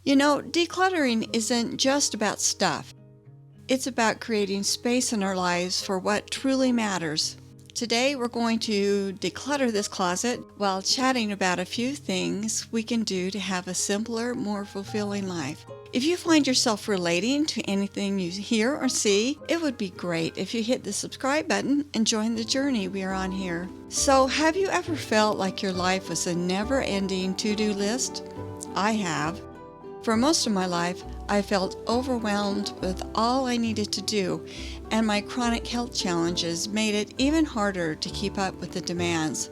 Decluttering isn't just about stuff. It's about creating space in our lives for what truly matters. Today we're going to declutter this closet while chatting about a few things we can do to have a simpler, more fulfilling life. If you find yourself relating to anything you hear or see, it would be great if you hit the subscribe button and join the journey we are on here. So, have you ever felt like your life was a never-ending to-do list? I have. For most of my life, I felt overwhelmed with all I needed to do, and my chronic health challenges made it even harder to keep up with the demands.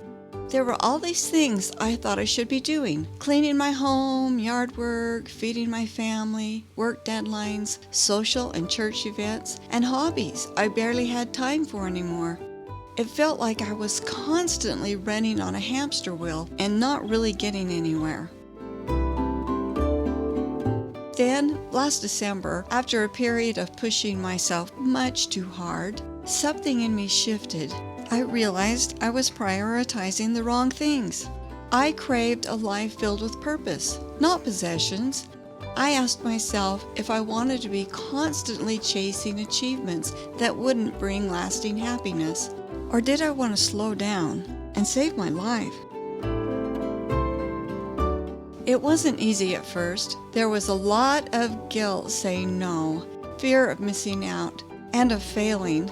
There were all these things I thought I should be doing: cleaning my home, yard work, feeding my family, work deadlines, social and church events, and hobbies I barely had time for anymore. It felt like I was constantly running on a hamster wheel and not really getting anywhere. Then, last December, after a period of pushing myself much too hard, something in me shifted. I realized I was prioritizing the wrong things. I craved a life filled with purpose, not possessions. I asked myself if I wanted to be constantly chasing achievements that wouldn't bring lasting happiness, or did I want to slow down and save my life? It wasn't easy at first. There was a lot of guilt saying no, fear of missing out, and of failing.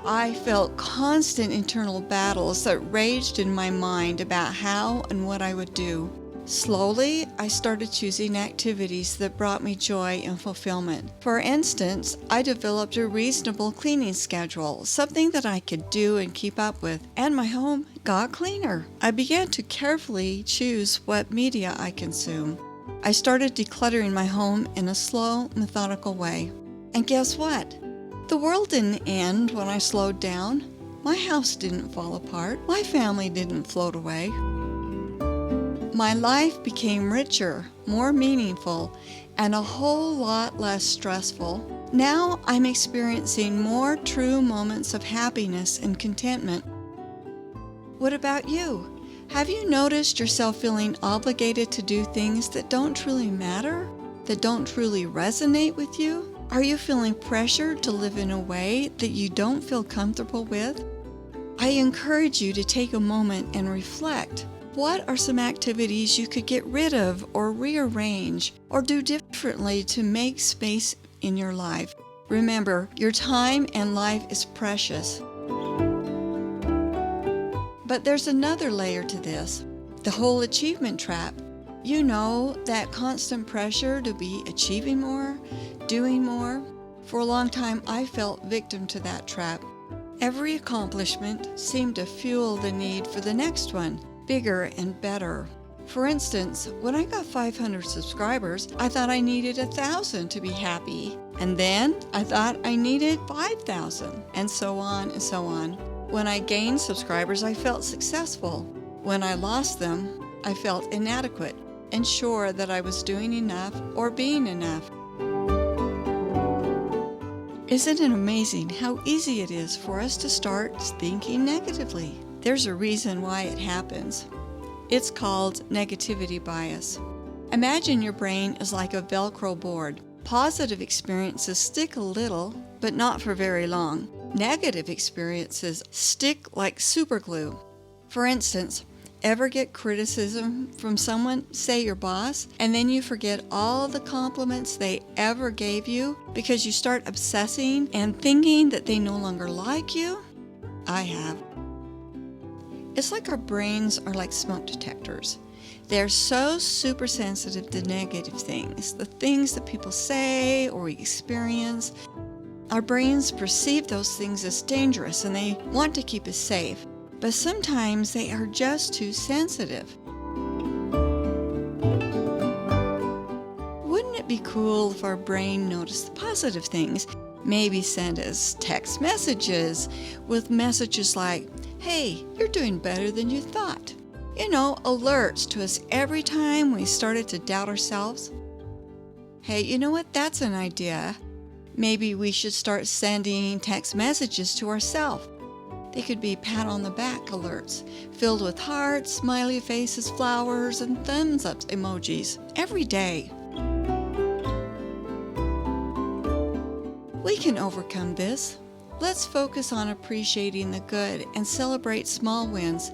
I felt constant internal battles that raged in my mind about how and what I would do. Slowly, I started choosing activities that brought me joy and fulfillment. For instance, I developed a reasonable cleaning schedule, something that I could do and keep up with, and my home got cleaner. I began to carefully choose what media I consume. I started decluttering my home in a slow, methodical way. And guess what? The world didn't end when I slowed down. My house didn't fall apart. My family didn't float away. My life became richer, more meaningful, and a whole lot less stressful. Now I'm experiencing more true moments of happiness and contentment. What about you? Have you noticed yourself feeling obligated to do things that don't truly matter, that don't truly resonate with you? Are you feeling pressured to live in a way that you don't feel comfortable with? I encourage you to take a moment and reflect. What are some activities you could get rid of or rearrange or do differently to make space in your life? Remember, your time and life is precious. But there's another layer to this, the whole achievement trap. You know, that constant pressure to be achieving more, doing more. For a long time, I felt victim to that trap. Every accomplishment seemed to fuel the need for the next one, bigger and better. For instance, when I got 500 subscribers, I thought I needed 1,000 to be happy. And then I thought I needed 5,000, and so on and so on. When I gained subscribers, I felt successful. When I lost them, I felt inadequate and sure that I was doing enough or being enough. Isn't it amazing how easy it is for us to start thinking negatively? There's a reason why it happens. It's called negativity bias. Imagine your brain is like a Velcro board. Positive experiences stick a little, but not for very long. Negative experiences stick like super glue. For instance, ever get criticism from someone, say your boss, and then you forget all the compliments they ever gave you because you start obsessing and thinking that they no longer like you? I have. It's like our brains are like smoke detectors. They're so super sensitive to negative things, the things that people say or we experience. Our brains perceive those things as dangerous and they want to keep us safe, but sometimes they are just too sensitive. Wouldn't it be cool if our brain noticed the positive things? Maybe send us text messages with messages like, "Hey, you're doing better than you thought." Alerts to us every time we started to doubt ourselves. Hey, you know what? That's an idea. Maybe we should start sending text messages to ourselves. They could be pat on the back alerts, filled with hearts, smiley faces, flowers, and thumbs up emojis every day. We can overcome this. Let's focus on appreciating the good and celebrate small wins.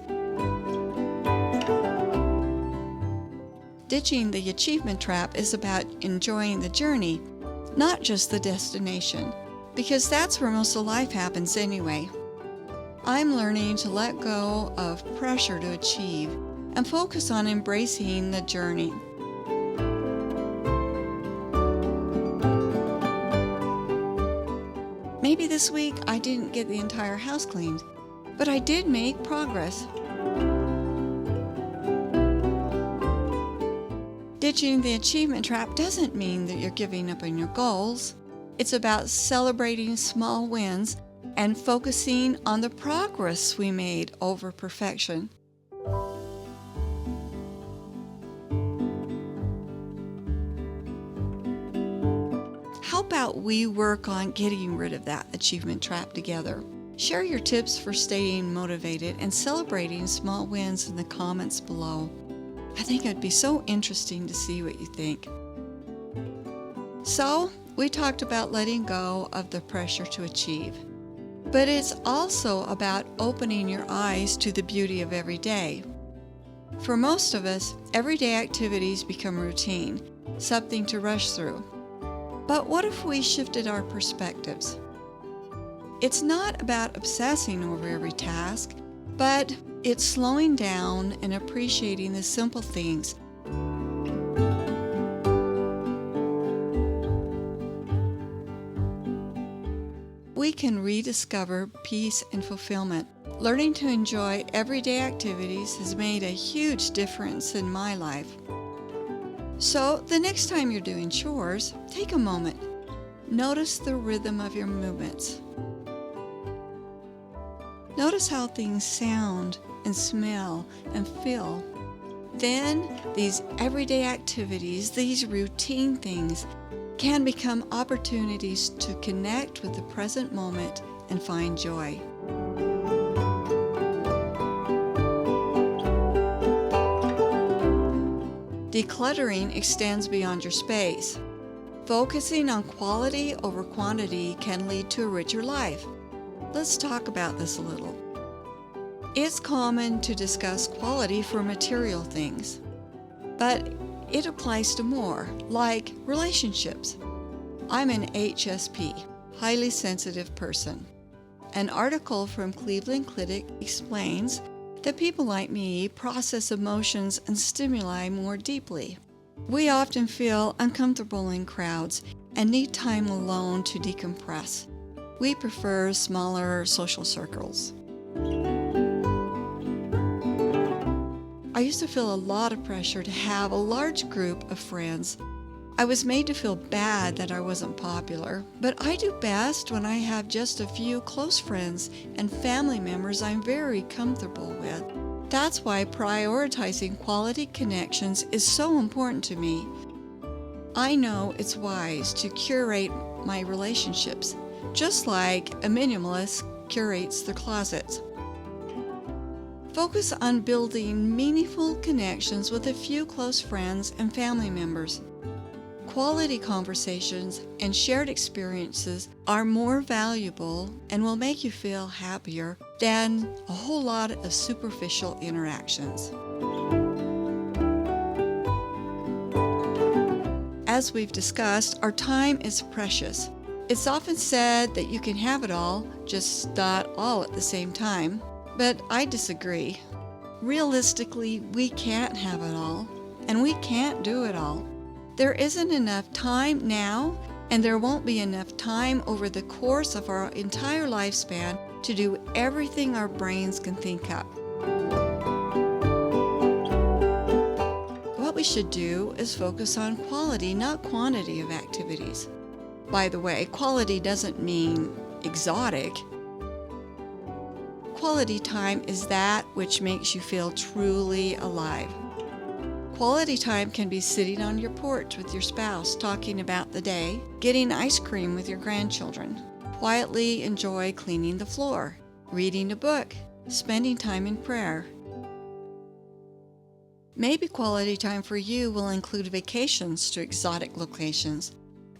Ditching the achievement trap is about enjoying the journey, not just the destination, because that's where most of life happens anyway. I'm learning to let go of pressure to achieve and focus on embracing the journey. Maybe this week I didn't get the entire house cleaned, but I did make progress. Ditching the achievement trap doesn't mean that you're giving up on your goals. It's about celebrating small wins and focusing on the progress we made over perfection. How about we work on getting rid of that achievement trap together? Share your tips for staying motivated and celebrating small wins in the comments below. I think it'd be so interesting to see what you think. So, we talked about letting go of the pressure to achieve. But it's also about opening your eyes to the beauty of every day. For most of us, everyday activities become routine, something to rush through. But what if we shifted our perspectives? It's not about obsessing over every task, but it's slowing down and appreciating the simple things. We can rediscover peace and fulfillment. Learning to enjoy everyday activities has made a huge difference in my life. So, the next time you're doing chores, take a moment. Notice the rhythm of your movements. Notice how things sound and smell and feel. Then, these everyday activities, these routine things, can become opportunities to connect with the present moment and find joy. Decluttering extends beyond your space. Focusing on quality over quantity can lead to a richer life. Let's talk about this a little. It's common to discuss quality for material things, but it applies to more, like relationships. I'm an HSP, highly sensitive person. An article from Cleveland Clinic explains that people like me process emotions and stimuli more deeply. We often feel uncomfortable in crowds and need time alone to decompress. We prefer smaller social circles. I used to feel a lot of pressure to have a large group of friends. I was made to feel bad that I wasn't popular, but I do best when I have just a few close friends and family members I'm very comfortable with. That's why prioritizing quality connections is so important to me. I know it's wise to curate my relationships, just like a minimalist curates their closet. Focus on building meaningful connections with a few close friends and family members. Quality conversations and shared experiences are more valuable and will make you feel happier than a whole lot of superficial interactions. As we've discussed, our time is precious. It's often said that you can have it all, just not all at the same time. But I disagree. Realistically, we can't have it all, and we can't do it all. There isn't enough time now, and there won't be enough time over the course of our entire lifespan to do everything our brains can think up. What we should do is focus on quality, not quantity of activities. By the way, quality doesn't mean exotic. Quality time is that which makes you feel truly alive. Quality time can be sitting on your porch with your spouse, talking about the day, getting ice cream with your grandchildren, quietly enjoy cleaning the floor, reading a book, spending time in prayer. Maybe quality time for you will include vacations to exotic locations,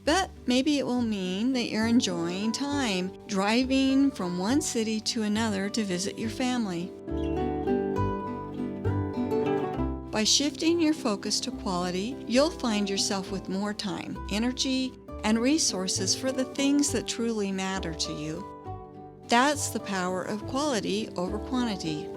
But maybe it will mean that you're enjoying time, driving from one city to another to visit your family. By shifting your focus to quality, you'll find yourself with more time, energy, and resources for the things that truly matter to you. That's the power of quality over quantity.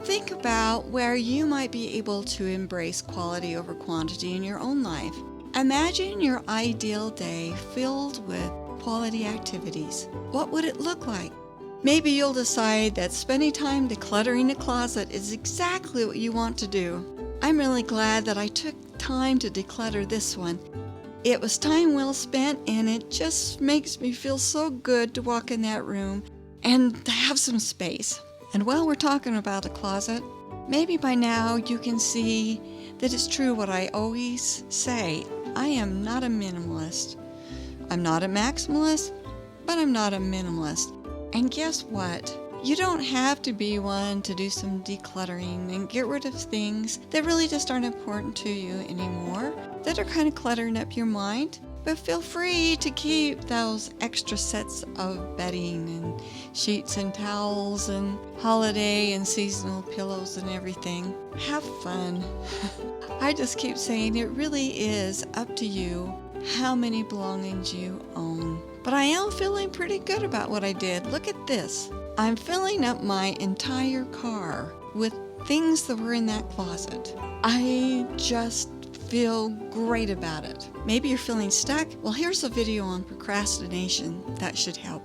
Think about where you might be able to embrace quality over quantity in your own life. Imagine your ideal day filled with quality activities. What would it look like? Maybe you'll decide that spending time decluttering a closet is exactly what you want to do. I'm really glad that I took time to declutter this one. It was time well spent, and it just makes me feel so good to walk in that room and to have some space. And while we're talking about a closet, maybe by now you can see that it's true what I always say. I am not a minimalist. I'm not a maximalist, but I'm not a minimalist. And guess what? You don't have to be one to do some decluttering and get rid of things that really just aren't important to you anymore, that are kind of cluttering up your mind. But feel free to keep those extra sets of bedding and sheets and towels and holiday and seasonal pillows and everything. Have fun. I just keep saying it really is up to you how many belongings you own. But I am feeling pretty good about what I did. Look at this. I'm filling up my entire car with things that were in that closet. I just feel great about it. Maybe you're feeling stuck? Well, here's a video on procrastination that should help.